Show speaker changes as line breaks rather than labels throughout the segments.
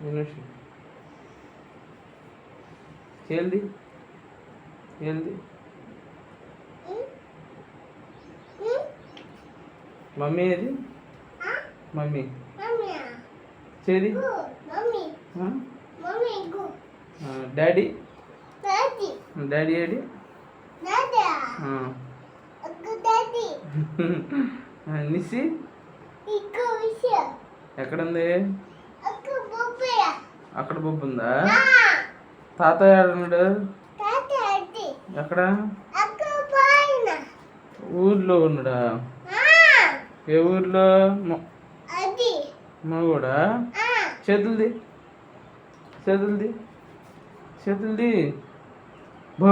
మీనాక్షి చేయండి ఏంది మమ్మీ ఏది మమ్మీ చేది డాడీ డాడీ ఏడి నిసి ఎక్కడుంది అక్కడ బొబ్బు ఉందా తాతయ్య ఉన్నాడు ఎక్కడ ఊర్లో ఉన్నాడా ఏ ఊర్లో మగోడా చేతులది చేతులది చేతులది బో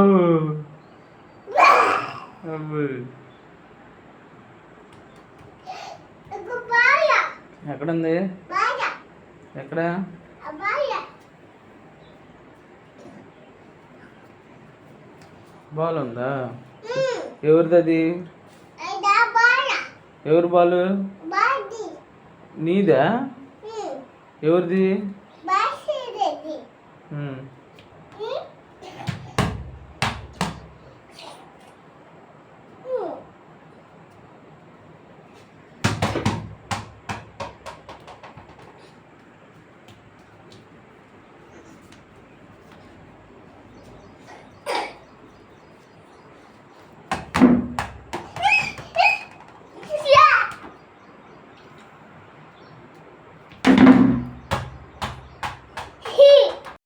అబ్బో ఎక్కడుంది ఎక్కడ బాల్ ఉందా ఎవరిది అది ఎవరు బాలు నీదా ఎవరిది